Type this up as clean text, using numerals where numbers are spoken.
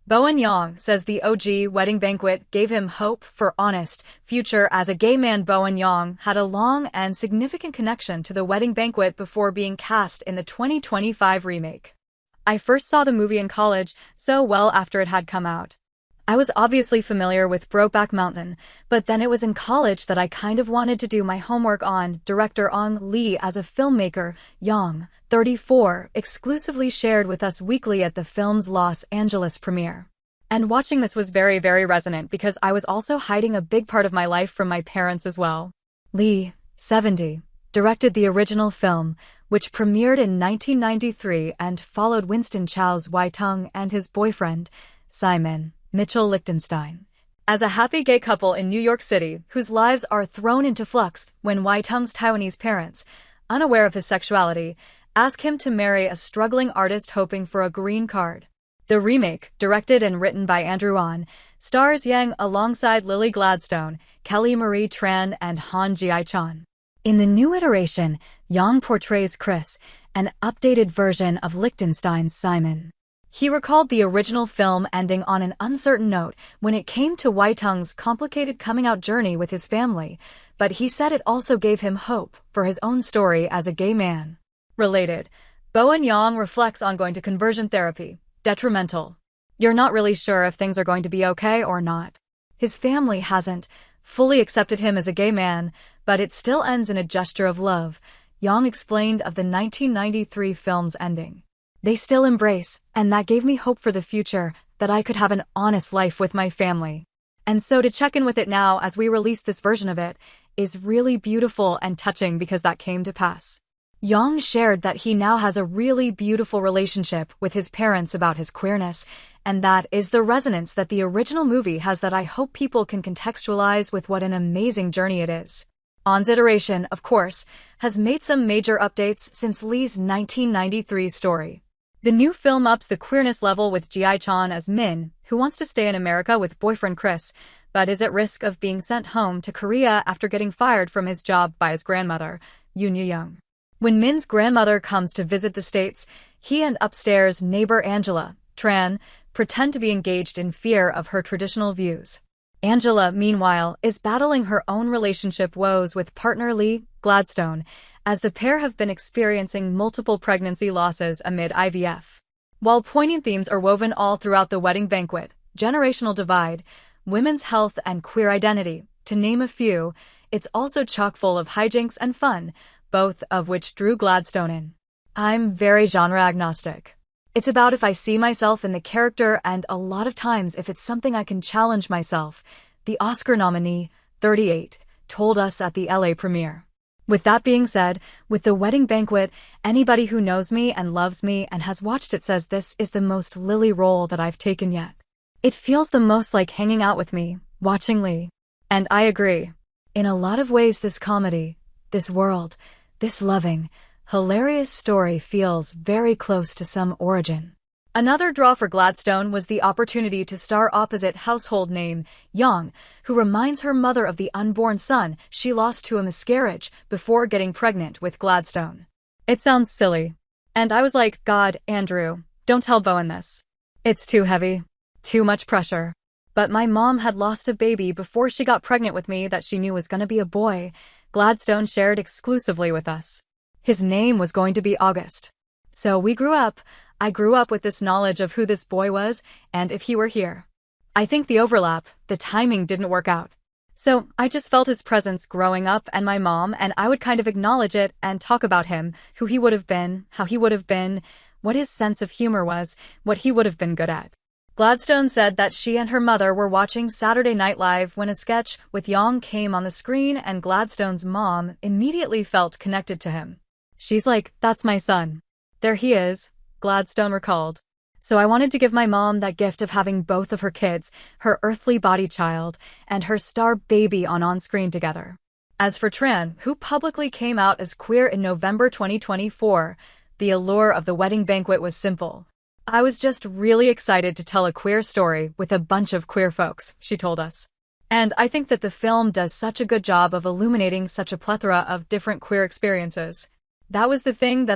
Bowen Yang says the OG wedding banquet gave him hope for honest future as a gay man. Bowen Yang had a long and significant connection to the wedding banquet before being cast in the 2025 remake. I first saw the movie in college, so well after it had come out. I was obviously familiar with Brokeback Mountain, but then it was in college that I kind of wanted to do my homework on director Ong Lee as a filmmaker. Yang, 34, exclusively shared with us weekly at the film's Los Angeles premiere. And watching this was very, very resonant because I was also hiding a big part of my life from my parents as well. Lee, 70, directed the original film, which premiered in 1993 and followed Winston Chow's Wai-Tung and his boyfriend, Simon Mitchell Lichtenstein, as a happy gay couple in New York City whose lives are thrown into flux when Wai-Tung's Taiwanese parents, unaware of his sexuality, ask him to marry a struggling artist hoping for a green card. The remake, directed and written by Andrew An, stars Yang alongside Lily Gladstone, Kelly Marie Tran, and Han Ji-chan. In the new iteration, Yang portrays Chris, an updated version of Lichtenstein's Simon. He recalled the original film ending on an uncertain note when it came to Wai-Tung's complicated coming-out journey with his family, but he said it also gave him hope for his own story as a gay man. Related, Bowen Yang reflects on going to conversion therapy. Detrimental. You're not really sure if things are going to be okay or not. His family hasn't fully accepted him as a gay man, but it still ends in a gesture of love, Yang explained of the 1993 film's ending. They still embrace, and that gave me hope for the future, that I could have an honest life with my family. And so to check in with it now as we release this version of it is really beautiful and touching because that came to pass. Yang shared that he now has a really beautiful relationship with his parents about his queerness, and that is the resonance that the original movie has that I hope people can contextualize with what an amazing journey it is. An's iteration, of course, has made some major updates since Lee's 1993 story. The new film ups the queerness level with Ji-chan as Min, who wants to stay in America with boyfriend Chris, but is at risk of being sent home to Korea after getting fired from his job by his grandmother, Yoon Yoo-young. When Min's grandmother comes to visit the States, he and upstairs neighbor Angela, Tran, pretend to be engaged in fear of her traditional views. Angela, meanwhile, is battling her own relationship woes with partner Lee Gladstone, as the pair have been experiencing multiple pregnancy losses amid IVF. While poignant themes are woven all throughout the wedding banquet, generational divide, women's health and queer identity, to name a few, it's also chock full of hijinks and fun, both of which drew Gladstone in. I'm very genre agnostic. It's about if I see myself in the character and a lot of times if it's something I can challenge myself, the Oscar nominee, 38, told us at the LA premiere. With that being said, with the wedding banquet, anybody who knows me and loves me and has watched it says this is the most Lily role that I've taken yet. It feels the most like hanging out with me, watching Lee. And I agree. In a lot of ways this comedy, this world, this loving, hilarious story feels very close to some origin. Another draw for Gladstone was the opportunity to star opposite household name Yang, who reminds her mother of the unborn son she lost to a miscarriage before getting pregnant with Gladstone. It sounds silly. And I was like, God, Andrew, don't tell Bowen this. It's too heavy. Too much pressure. But my mom had lost a baby before she got pregnant with me that she knew was going to be a boy, Gladstone shared exclusively with us. His name was going to be August. So I grew up with this knowledge of who this boy was and if he were here. I think the overlap, the timing didn't work out. So I just felt his presence growing up and my mom, and I would kind of acknowledge it and talk about him, who he would have been, how he would have been, what his sense of humor was, what he would have been good at. Gladstone said that she and her mother were watching Saturday Night Live when a sketch with Yang came on the screen and Gladstone's mom immediately felt connected to him. She's like, that's my son. There he is, Gladstone recalled. So I wanted to give my mom that gift of having both of her kids, her earthly body child, and her star baby on-screen together. As for Tran, who publicly came out as queer in November 2024, the allure of the wedding banquet was simple. I was just really excited to tell a queer story with a bunch of queer folks, she told us. And I think that the film does such a good job of illuminating such a plethora of different queer experiences. That was the thing that